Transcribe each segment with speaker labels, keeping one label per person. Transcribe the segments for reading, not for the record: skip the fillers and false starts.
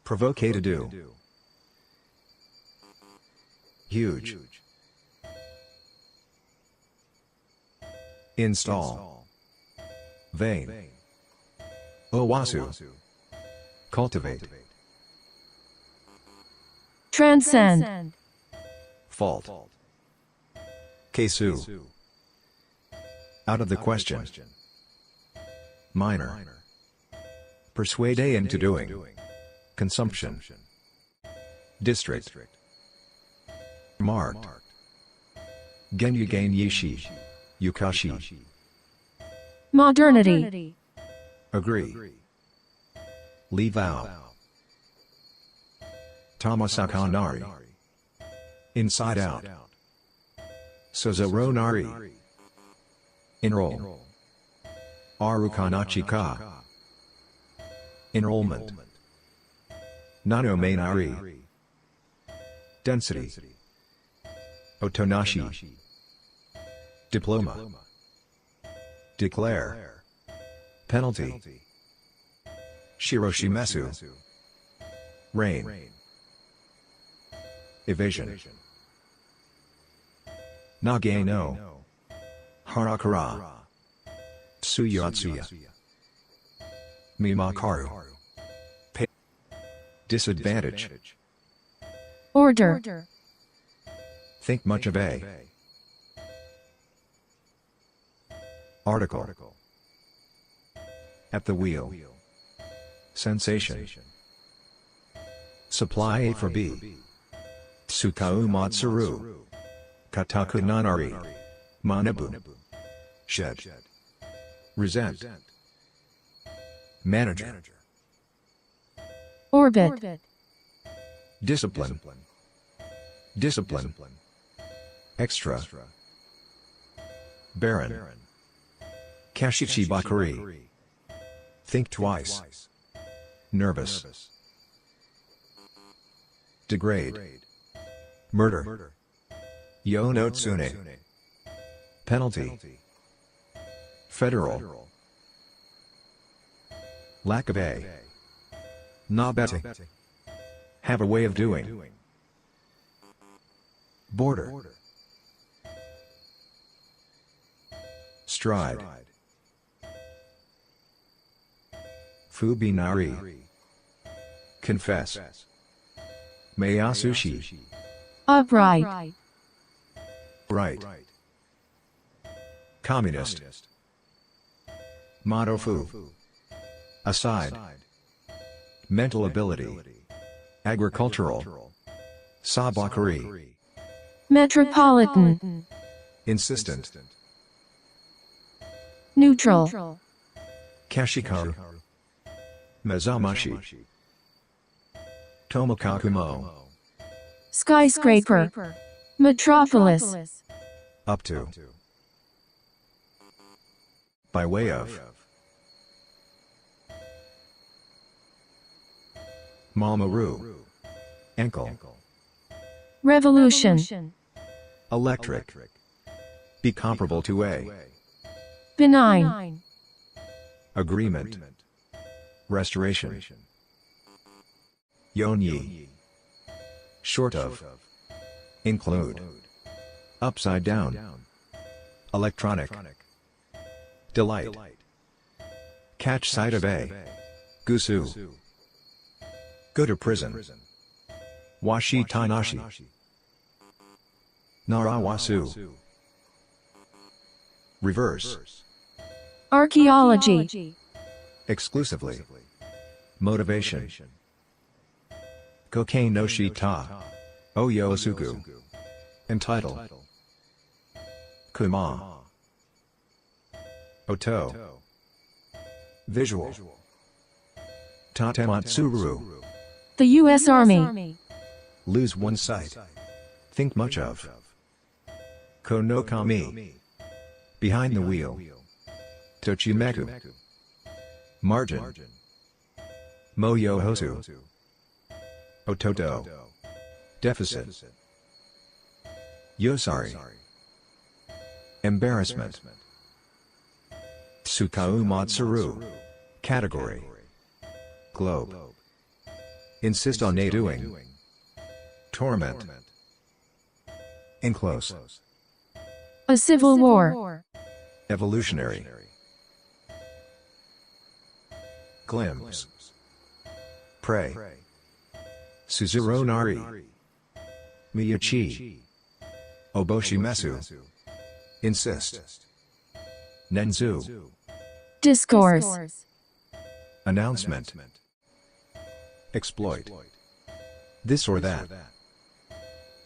Speaker 1: Provoke to do. Huge. Install. Vein. Owasu. Cultivate.
Speaker 2: Transcend.
Speaker 1: Fault. Kesu. Out of the question. Minor. Persuade into doing. Consumption. District. Marked. Genyu gain yishi. Yukashi.
Speaker 2: Modernity.
Speaker 1: Agree. Leave out. Tamasakanari. Inside out. Sozoronari. Enroll. Arukanachika. Enrollment. Nanomainari. Density. Otonashi. Diploma. Declare. Penalty. Shiroshimesu. Rain. Evasion. Nage no. Harakara. Tsuyatsuya. Mimakaru. Disadvantage.
Speaker 2: Order.
Speaker 1: Think much of a. Article. At the wheel. Sensation. Supply A for B. Tsukau Matsuru. Kataku Nanari. Manabu. Shed. Resent. Manager.
Speaker 2: Orbit.
Speaker 1: Discipline. Discipline. Extra. Baron. Kashichi Bakuri. Think twice. Nervous. Degrade. Murder. Yonotsune. Penalty. Federal. Lack of a. Nabete. Have a way of doing. Border. Stride. Fubinari. Confess. Mayasushi.
Speaker 2: Upright.
Speaker 1: Right. Communist. Motofu. Aside. Mental ability. Agricultural. Sabakuri.
Speaker 2: Metropolitan.
Speaker 1: Insistent.
Speaker 2: Neutral.
Speaker 1: Kashikaru. Mezamashi. Tomokakumo.
Speaker 2: Skyscraper. Metropolis.
Speaker 1: Up to. By way of. Mamaru. Ankle.
Speaker 2: Revolution.
Speaker 1: Electric. Be comparable to a.
Speaker 2: Benign.
Speaker 1: Agreement. Restoration. Yonyi. Short of. Include. Upside down. Electronic. Delight. Catch sight of a. Gusu. Go to prison. Washi Tanashi. Narawasu. Reverse.
Speaker 2: Archaeology.
Speaker 1: Exclusively. Motivation. Kokain no shita. Oyosuku. Entitle. Kuma. Oto. Visual. Tatematsuru.
Speaker 2: The U.S. Army.
Speaker 1: Lose one sight. Think much of. Konokami. Behind the wheel. Tochimeku. Margin. Moyohosu. Ototo. Deficit. Yosari. Embarrassment. Tsukau Matsuru. Category. Globe. Insist on a doing. Torment. Enclose.
Speaker 2: A civil war.
Speaker 1: Evolutionary. Glimpse. Pray. Suzuro nari. Miyachi. Oboshimesu. Insist. Nenzu.
Speaker 2: Discourse.
Speaker 1: Announcement. Exploit. This or that.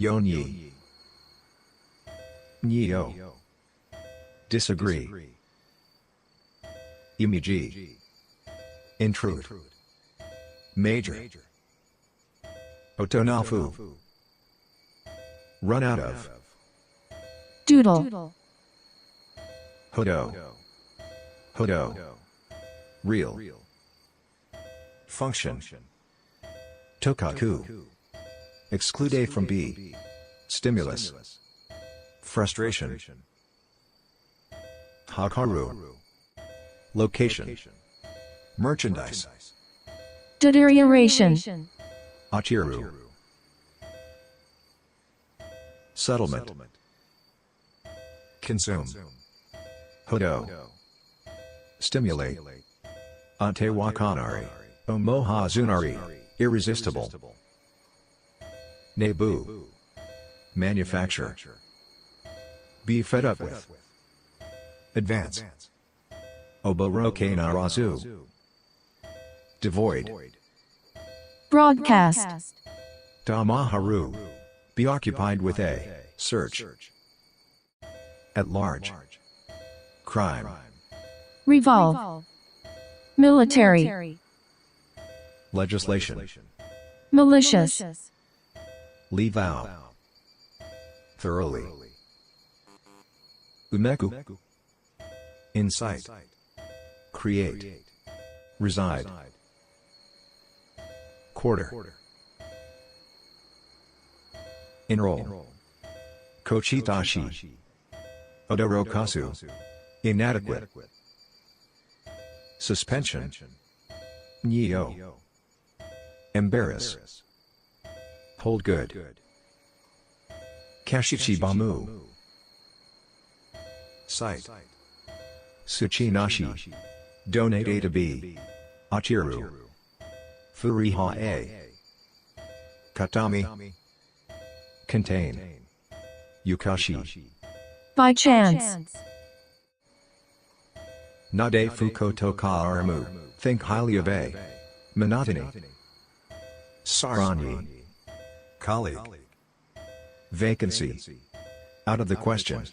Speaker 1: Yonyi. Nyo. Disagree. Imiji. Intrude. Major. Otonafu. Run out of.
Speaker 2: Doodle.
Speaker 1: Hodo. Hodo. Real. Function. Tokaku. Exclude A from B. Stimulus. Frustration. Hakaru. Location. Merchandise.
Speaker 2: Deterioration.
Speaker 1: Achiru. Settlement. Consume. Hodo. Stimulate. Antewakanari. Omohazunari. Irresistible. Nebu. Manufacture. Be fed up with. Advance. Oboroke narazu. Devoid.
Speaker 2: Broadcast.
Speaker 1: Damaharu. Be occupied with a. Search. At large. Crime.
Speaker 2: Revolve. Military.
Speaker 1: Legislation.
Speaker 2: Malicious.
Speaker 1: Leave out. Thoroughly. Umeku. Incite. Create. Reside. Quarter. Enroll. Kochitashi. Odorokasu. Inadequate. Suspension. Nyo. Embarrass. Hold good. Kashichibamu. Site. Suchinashi. Donate A to B. Achiru. Furiha A. Katami. Contain. Yukashi.
Speaker 2: By chance.
Speaker 1: Nade Fukoto ka aramu. Think highly of A. Monotony. Sarani. Colleague. Vacancy. Out of the question.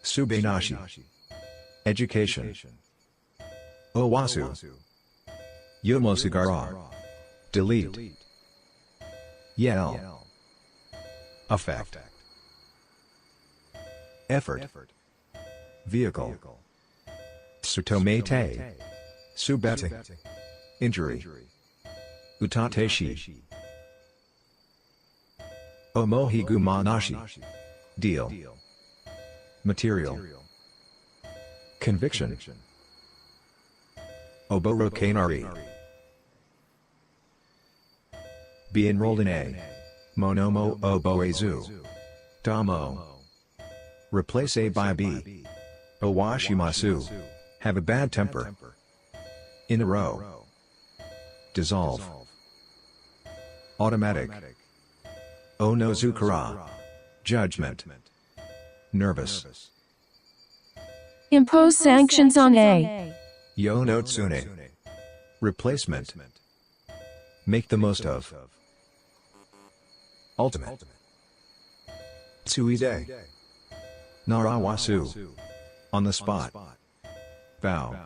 Speaker 1: Subenashi. Education. Owasu. Yomosugara. Delete. Yell. Effect. Effort. Vehicle. Sutomete. Subete. Injury. Utateshi. Omohigumanashi. Deal. Material. Conviction. Oborokanari. Be enrolled in A. Monomo oboezu. Damo. Replace A by B. Owashimasu. Have a bad temper. In a row. Dissolve. Automatic. Onozukara. Judgment. Nervous.
Speaker 2: Impose sanctions on A.
Speaker 1: Yonotsune. Replacement. Make the most of. Ultimate. Tsuide. Narawasu. On the spot. Bow.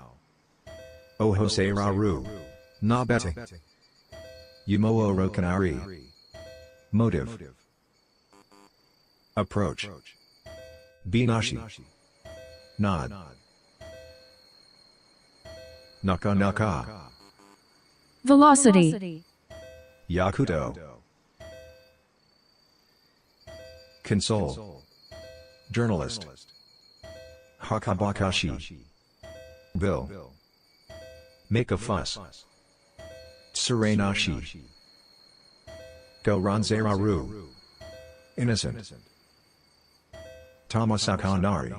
Speaker 1: Ohoseraru. Nabete. Yumo orokanari. Motive. Approach. Binashi. Nod. Naka naka.
Speaker 2: Velocity.
Speaker 1: Yakuto. Console. Journalist. Hakabakashi. Bill. Make a fuss. Tsurenashi. Goranzeraru. Innocent. Tamasakanari.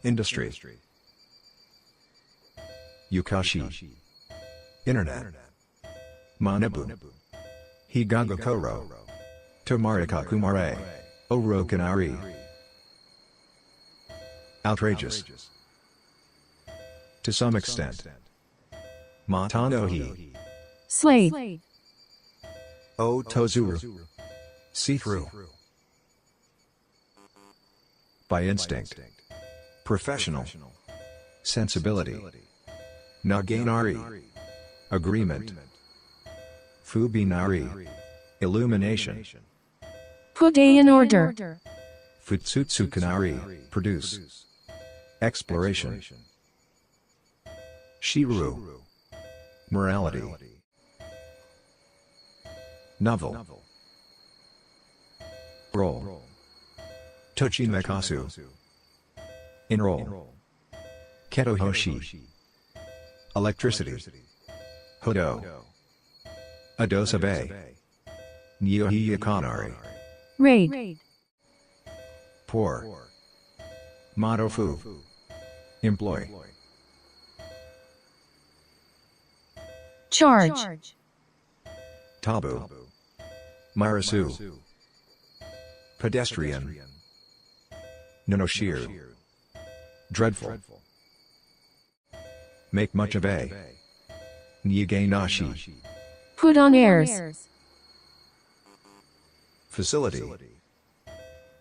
Speaker 1: Industry. Yukashi. Internet. Manabu. Higagakoro. Tomarika Kumare. Orokanari. Outrageous. To some extent. Matanohi.
Speaker 2: Slave.
Speaker 1: O tozuru. See-through. By instinct. Professional. Sensibility. Naganari. Agreement. Fubinari. Illumination.
Speaker 2: Put A in order.
Speaker 1: Futsutsukanari. Produce. Exploration. Shiru. Morality. Novel. Roll. Tochimekasu. Enroll. Ketohoshi. Electricity. Hodo. Adosabe. Nyohiyakanari.
Speaker 2: Raid.
Speaker 1: Poor. Madofu. Employ.
Speaker 2: Charge.
Speaker 1: Tabu. Marasu. Pedestrian. Nonoshir. Dreadful. Make much of a. Nyagainashi.
Speaker 2: Put on airs.
Speaker 1: Facility.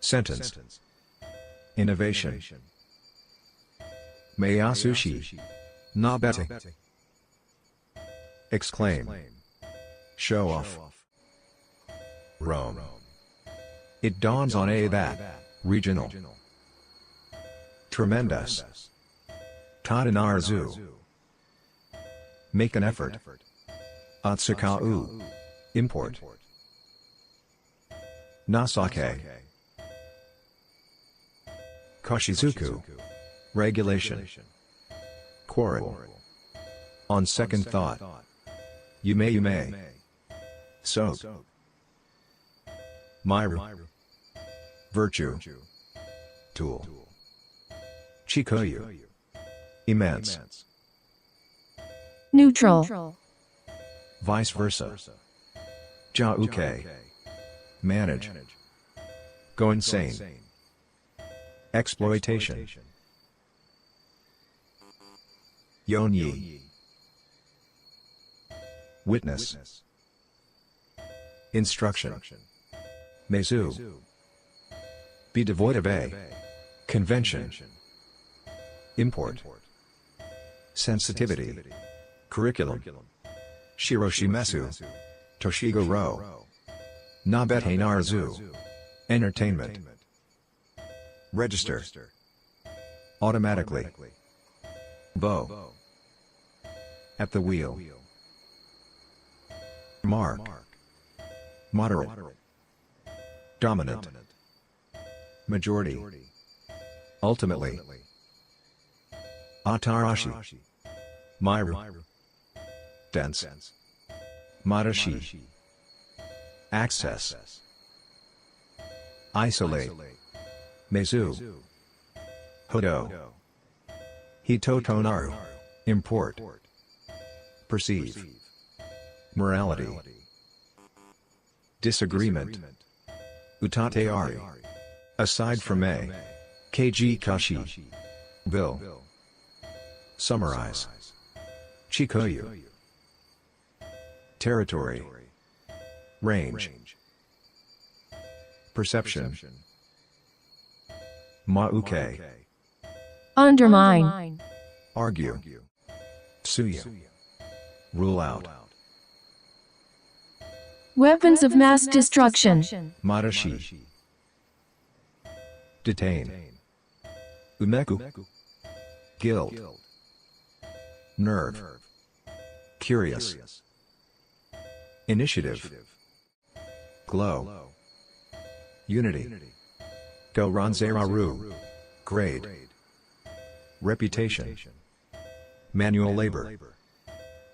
Speaker 1: Sentence. Innovation. Mayasushi. Nabete. Exclaim. Show off. Rome. It dawns on a that. Regional. Tremendous. Tadanarzu. Make an effort. Atsukau. Import. Nasake. Koshizuku. Regulation. Quarrel. On second thought. You may. Soak. Myru. Virtue. Tool. Chikoyu. Immense.
Speaker 2: Neutral.
Speaker 1: Vice versa. Jauke. Manage. Go insane. Exploitation. Yonyi. Witness. Instruction. Mezu. Be devoid of a. Convention. Import. Sensitivity. Curriculum. Shiroshimesu. Toshigo Ro. Nabete Narzu. Entertainment. Register. Automatically. Bow. At the wheel. Mark. Moderate. Dominant. Majority. Ultimately. Atarashi. Myru. Dense. Madashi. Access. Isolate. Mezu. Hodo. Hitotonaru. Import. Perceive. Morality. Disagreement. Utateari. Aside from a. Kg kashi. Bill. Summarize. Chikoyu. Territory. Range. Perception. Mauke.
Speaker 2: Undermine.
Speaker 1: Argue. Tsuyu. Rule out.
Speaker 2: Weapons of mass destruction.
Speaker 1: Madashi. Detain. Umeku. Guilt. Nerve. Curious. Initiative. Glow. Unity. Goranzeraru. Grade. Reputation. Manual labor.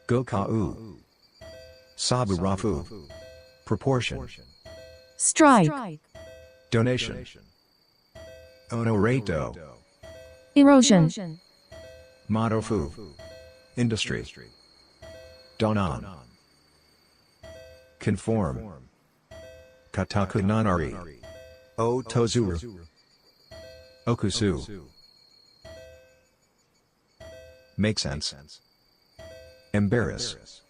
Speaker 1: Gokau. Saburafu. Proportion.
Speaker 2: strike,
Speaker 1: Donation. Onorato.
Speaker 2: erosion,
Speaker 1: Motofu. Industry. Donan. Conform. Katakunanari. Otozuru. Okusu. Make sense. Embarrass.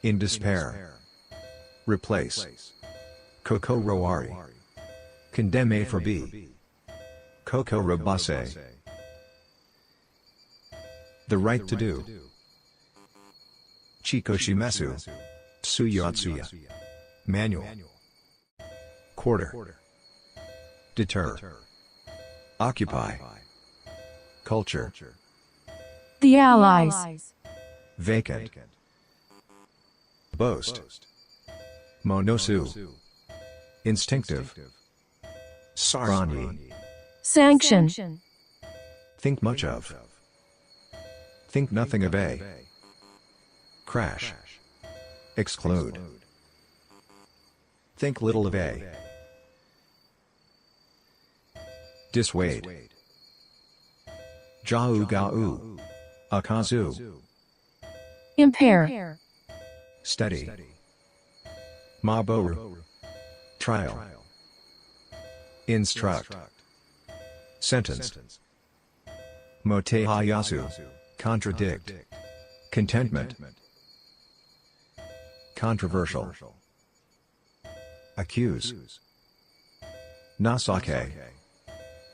Speaker 1: In despair. Replace. Kokoroari. Condemn A for B. Kokorobase. The right to do. Chikoshimesu. Tsuyatsuya. Manual. Quarter. Deter. Occupy. Culture.
Speaker 2: the Allies,
Speaker 1: Vacant. Boast. Monosu. Instinctive. Sarani.
Speaker 2: sanction,
Speaker 1: Think much of. Think nothing of A. Crash. Exclude. Think little of A. Dissuade. Jau-gau. Akazu.
Speaker 2: impair,
Speaker 1: Steady. Maboru. Trial. Instruct. Sentence. Motehayasu. Contradict. Contentment. Controversial. Accuse. Nasake.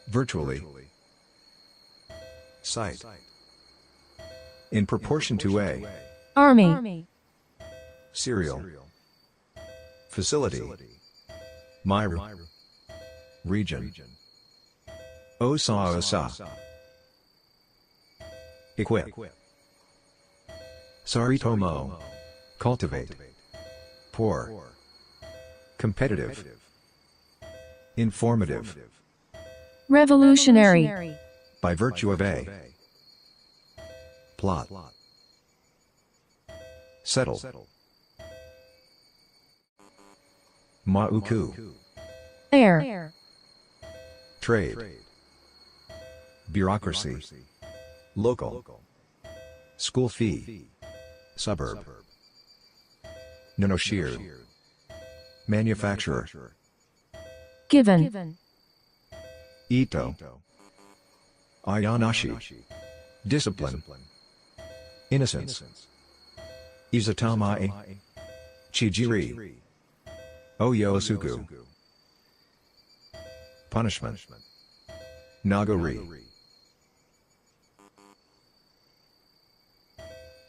Speaker 1: Virtually. Cite. In proportion to A.
Speaker 2: army,
Speaker 1: Serial. Facility. Myra. Region. Osa. Equip. Saritomo. Cultivate. Poor. Competitive. Informative.
Speaker 2: revolutionary,
Speaker 1: By virtue of A. Plot. Settle. Mauku.
Speaker 2: air,
Speaker 1: Trade. Bureaucracy. Local. School fee. Suburb. Nonoshir. Manufacturer.
Speaker 2: given,
Speaker 1: Ito. Ayanashi. Discipline. Innocence. Izatamae. Chijiri. Oyosuku. Punishment. Nagari.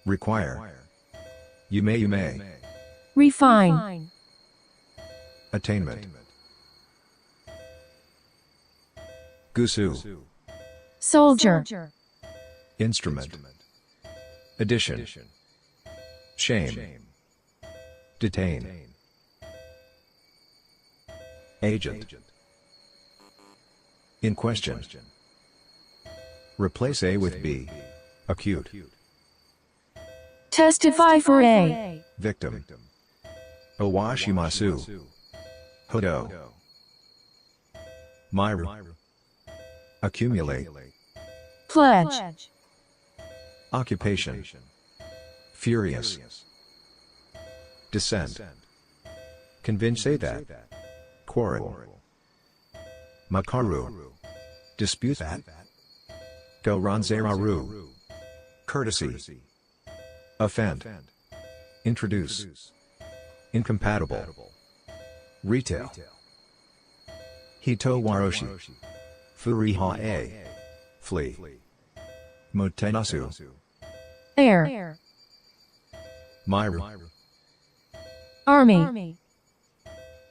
Speaker 1: Require. You may.
Speaker 2: refine,
Speaker 1: Attainment. Gusu.
Speaker 2: soldier,
Speaker 1: Instrument. Addition. Shame. Detain. Agent. In question. Replace A with B. Acute.
Speaker 2: testify for A,
Speaker 1: Victim. Owashimasu. Hodo. Myra. Accumulate.
Speaker 2: pledge,
Speaker 1: Occupation. Furious. Descent. Convince A that. Quarrel. Makaru. Dispute that. Go ranzeraru. Courtesy. Offend. Introduce. Incompatible. Retail. Hito waroshi. Furiha A. Flee. Motenasu.
Speaker 2: air,
Speaker 1: Myra.
Speaker 2: army,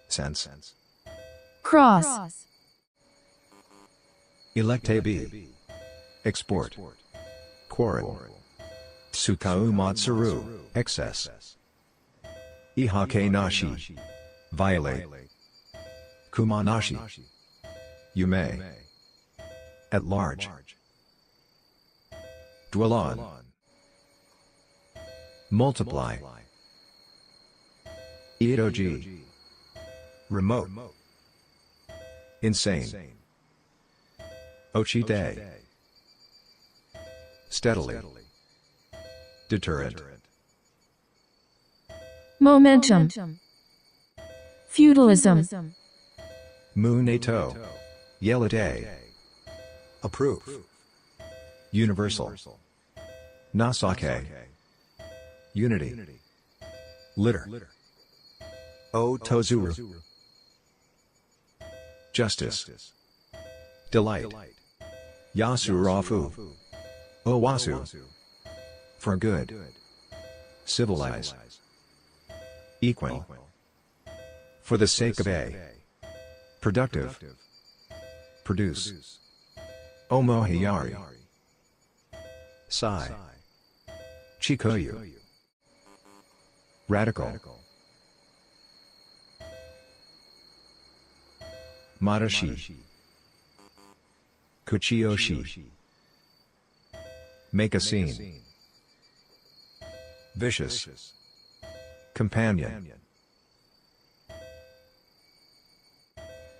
Speaker 1: Sense.
Speaker 2: cross,
Speaker 1: Elect A B. Export. Quarrel. Tsukau matsuru. Excess. Ihake nashi. Violate. Kumanashi. You may. At large. Dwell on. Multiply. Itoji. Remote. Insane. Ochite. Steadily. Deterrent.
Speaker 2: Momentum. Feudalism.
Speaker 1: Muneto. Yelite. Approve. Universal. Nasake. Unity. Litter. Otozuru. Justice. Delight. Yasurafu. Owasu. For good. Civilize. Equine. For the sake of a. Productive. Produce. Omohiyari. Sai. Chikoyu. Radical. Madashi. Kuchiyoshi. Make a scene. Vicious. Companion.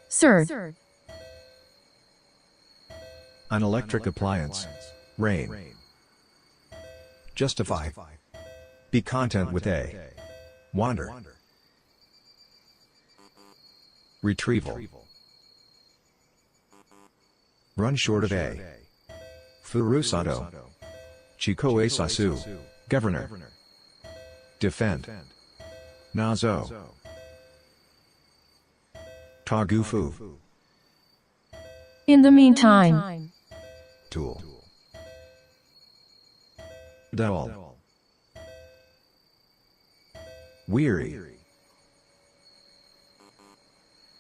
Speaker 2: Serve.
Speaker 1: An electric appliance. Rain. Justify. Be content with a. Wander. Retrieval. Run short of a. Furusato. Chikoe Sasu. Governor. Defend. Nazo. Tagufu.
Speaker 2: In the meantime.
Speaker 1: Tool. Dull. Weary.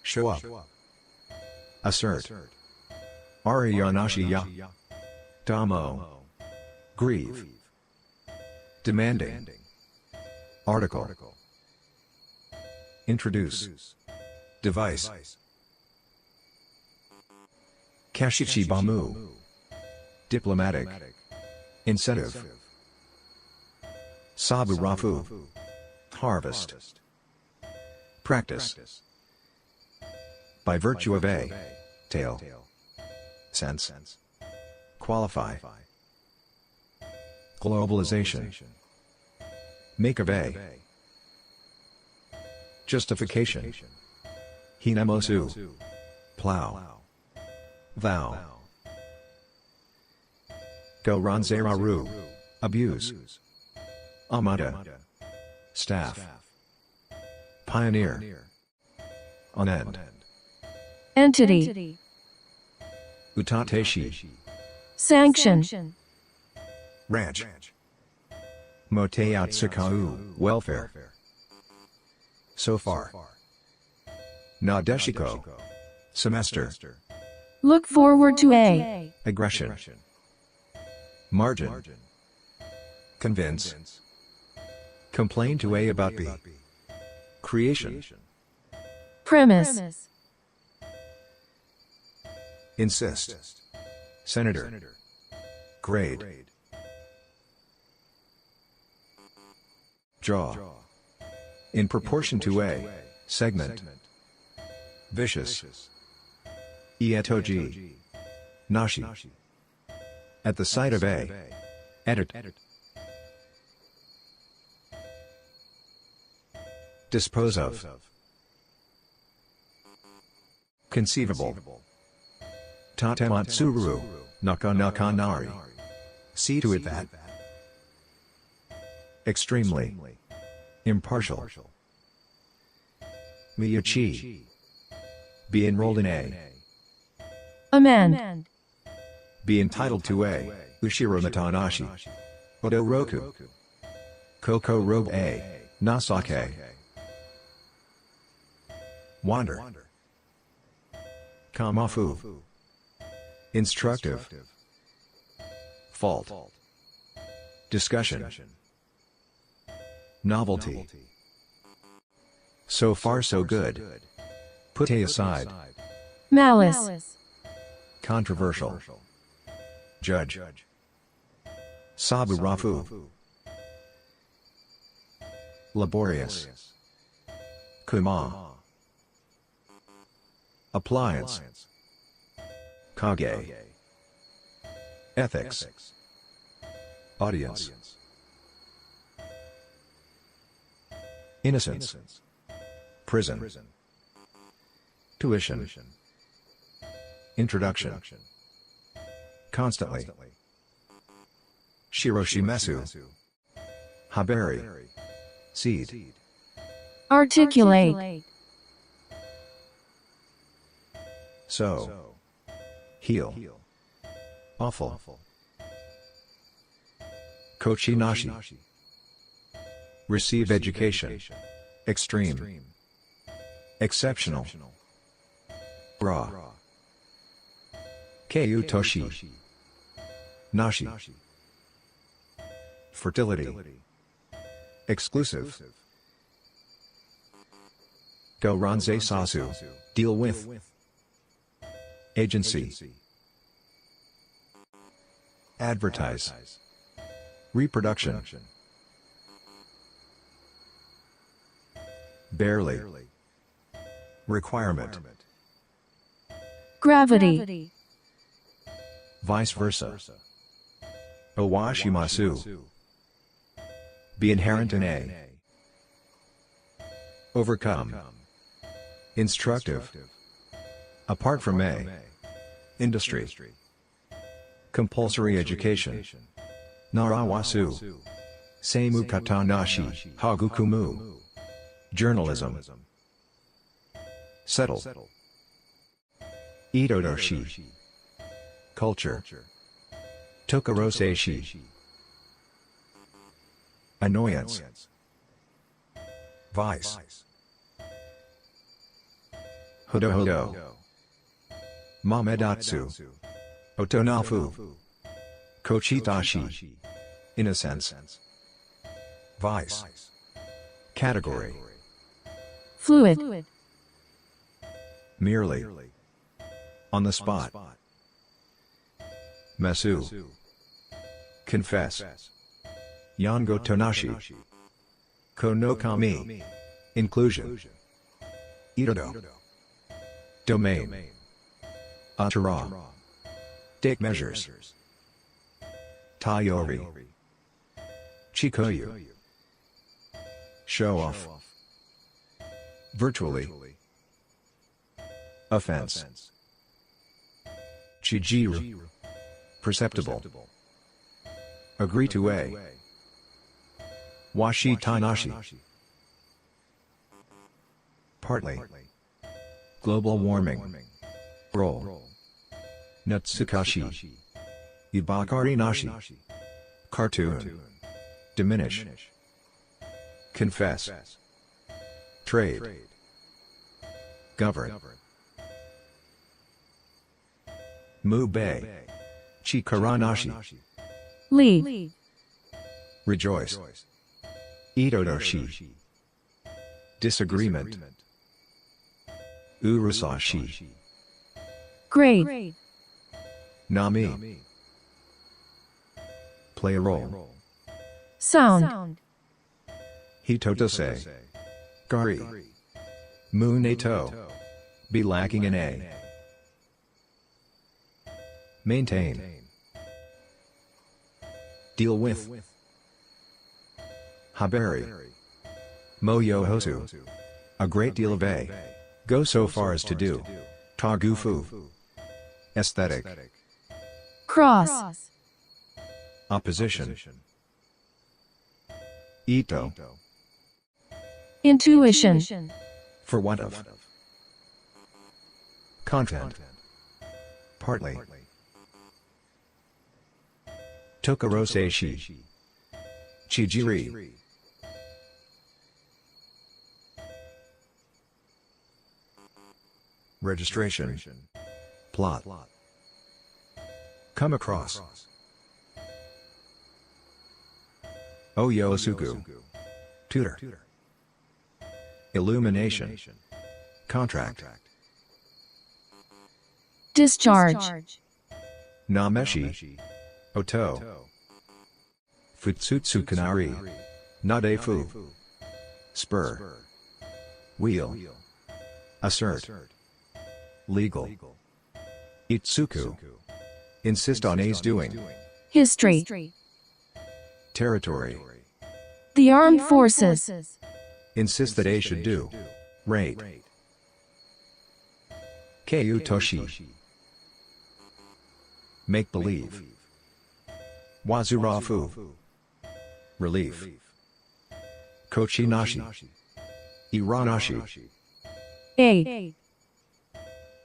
Speaker 1: Show up. Assert. Ariyanashiya. Damo. Grieve. Demanding. Article. Introduce. Device. Kashichi Bamu. Diplomatic. Incentive. Saburafu. Harvest. Practice. By virtue of a. Tale. Sense. Qualify. Globalization. Make of a. Justification. Hinamosu. Plow. Vow. Go Ranzeraru. Abuse. Amada. Staff. Pioneer. On end.
Speaker 2: Entity.
Speaker 1: Utateshi.
Speaker 2: Sanction.
Speaker 1: Ranch. Moteyatsukau. Welfare. So far. Nadeshiko. Semester.
Speaker 2: Look forward to a.
Speaker 1: Aggression. Margin. Convince. Complain to a about b. Creation.
Speaker 2: Premise.
Speaker 1: Insist. Senator. Grade. Jaw. In proportion to a. Segment. Vicious. Ietoji. Nashi. At the sight of a. Edit. Dispose of. Conceivable. Tatematsuru. Naka-naka-nari. See to it that. Extremely. Impartial. Miyachi. Be enrolled in a.
Speaker 2: Amend.
Speaker 1: Be entitled to a. Ushiro Matanashi. Odoroku. Koko robe a. Nasake. Wander. Kamafu. Instructive. Fault. Discussion. Novelty. So far so good. Put a aside.
Speaker 2: Malice.
Speaker 1: Controversial. Judge. Saburafu. Laborious. Kuma. Appliance. Kage. Ethics. Audience. Innocence. Prison. Tuition. Introduction. Constantly. Shiroshimasu. Habari. Seed.
Speaker 2: Articulate.
Speaker 1: So. Heal. Awful. Kochinashi. Receive education. Extreme. Exceptional. Raw. Keiutoshi. Nashi. Fertility. Exclusive. Go ranze sasu. Deal with. Agency. Advertise. Reproduction. Barely. Requirement.
Speaker 2: Gravity.
Speaker 1: Vice versa. Owashimasu. Be inherent in A. Overcome. Instructive. Apart from A. Industry. Compulsory education. Narawasu. Seimu katanashi. Hagukumu. Journalism. Settle. Itodoshi. Culture. Tokaroseishi. Annoyance. Vice. Hodo. Mamedatsu. Otonafu. Kochitashi. Innocence. Vice. Category.
Speaker 2: Fluid.
Speaker 1: Merely. On the spot. Mesu. Confess. Yango tonashi. Konokami. Inclusion. Irodo. Domain. Atara. Take measures. Tayori. Chikoyu. Show off. Virtually. Offense. Chijiru. Perceptible. Agree to A. Washi Tanashi. Partly. Global warming. Roll. Natsukashi. Ibakari Nashi. Cartoon. Diminish. Confess. Trade. Govern. Mube. Chikaranashi.
Speaker 2: Lead.
Speaker 1: Rejoice. Itodoshi. Disagreement. Urusashi.
Speaker 2: Grade.
Speaker 1: Nami. Play a role.
Speaker 2: Sound.
Speaker 1: Hitotose. Gari. Muneto. Be lacking in A. Maintain. Deal with. Habari. Moyohosu. A great deal of A. Go so far as to do. Tagufu. Aesthetic.
Speaker 2: Cross.
Speaker 1: Opposition. Ito.
Speaker 2: Intuition.
Speaker 1: For what of. Content. Partly. Tokaroseishi. Chijiri. Registration. Plot. Come across. Oyosuku. Tutor. Illumination. Contract.
Speaker 2: Discharge.
Speaker 1: Nameshi. Oto. Futsutsukanari. Nadefu. Spur. wheel, assert, legal, itsuku, insist on A's doing,
Speaker 2: history,
Speaker 1: territory,
Speaker 2: the armed forces,
Speaker 1: insist that A should do, rate, keiu toshi, make believe, wazurafu, relief, kochinashi, iranashi,
Speaker 2: a,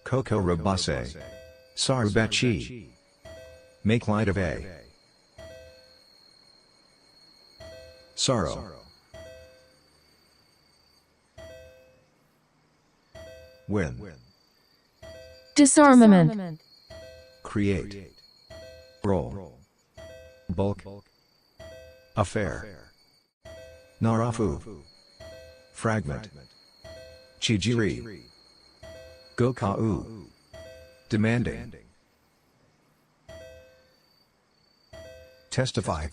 Speaker 1: koko robase, sarubechi, make light of A, sorrow, win,
Speaker 2: disarmament,
Speaker 1: create, roll, bulk, affair, narafu, fragment, chijiri, gokau, demanding, testify,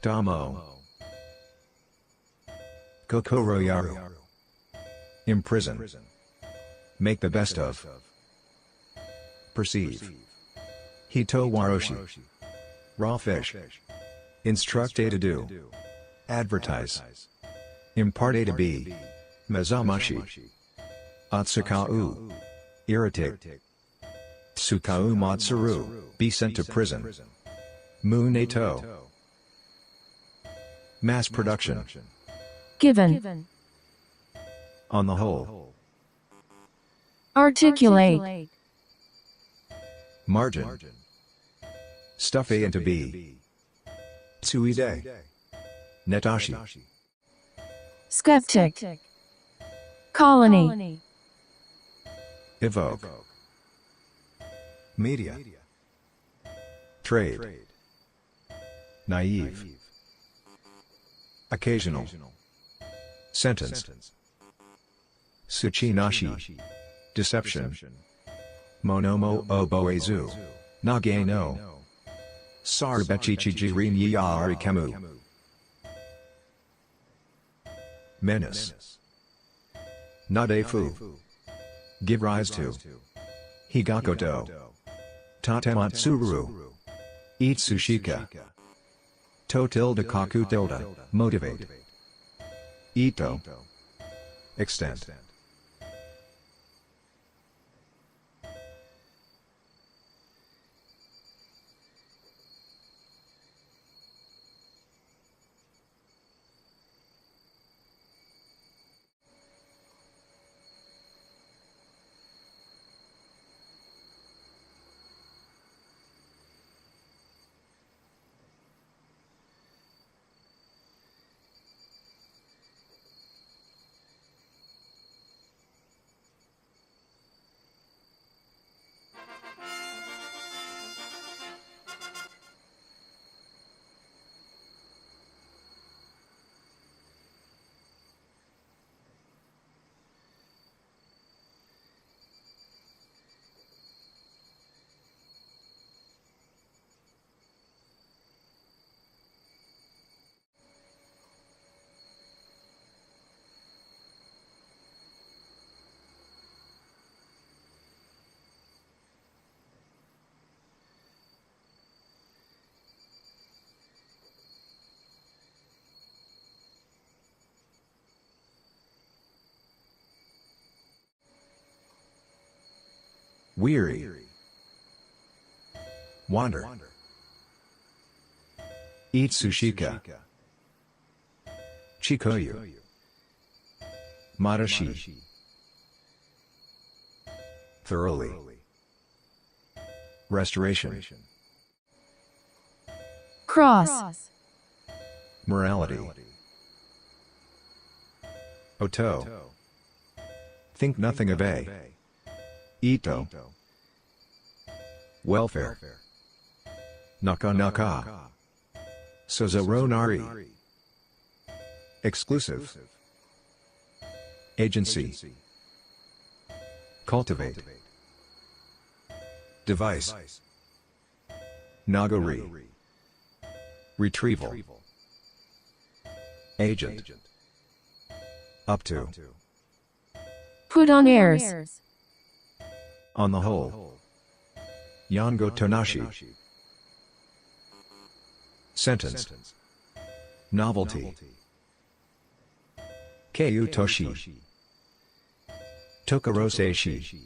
Speaker 1: damo, kokoroyaru, imprison, make the best of, perceive, hito waroshi, raw fish, instruct A to do, advertise, impart A to B, mezamashi, atsukau, irritate, tsukau matsuru, be sent to prison, muneto, mass production,
Speaker 2: given,
Speaker 1: on the whole,
Speaker 2: articulate,
Speaker 1: margin, stuff A into B, tsuide, netashi,
Speaker 2: skeptic, colony,
Speaker 1: evoke, media, trade, naive, occasional, sentence, tsuchinashi, deception, monomo oboezu, nage no, sarubechichijirin yaari kemu, menace, nadefu, give rise to, higakoto, tatematsuru, itsushika, to tilde kaku tilde, motivate, ito, extent. Weary, wander, itsushika, chikoyu, madashi, thoroughly, restoration,
Speaker 2: cross,
Speaker 1: morality, oto, think nothing of A, ito, welfare, naka, sozoronari, exclusive, agency, cultivate, device, nagari, retrieval, agent, Up to.
Speaker 2: Put on airs.
Speaker 1: On the whole. Yango tonashi. Sentence. Novelty. Keiu toshi. Tokaroseishi.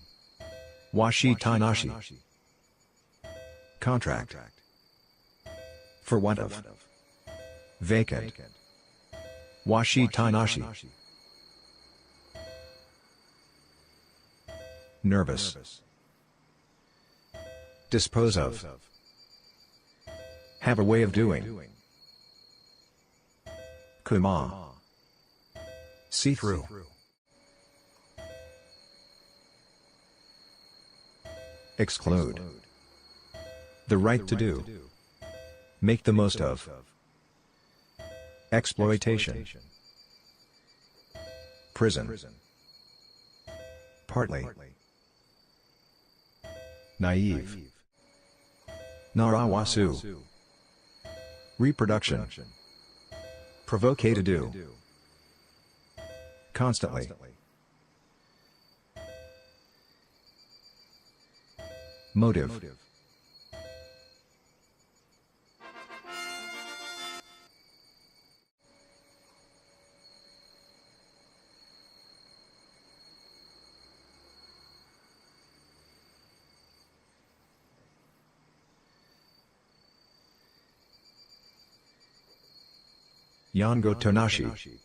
Speaker 1: Washi tainashi. Contract. For want of. Vacant. Washi tainashi. Nervous. Dispose of. Have a way of doing. Kuma. See through. Exclude. The right to do. Make the most of. Exploitation. Prison. Partly. Naive. Narawasu. Reproduction. Provoke to do. Constantly. Motive. Yango tonashi.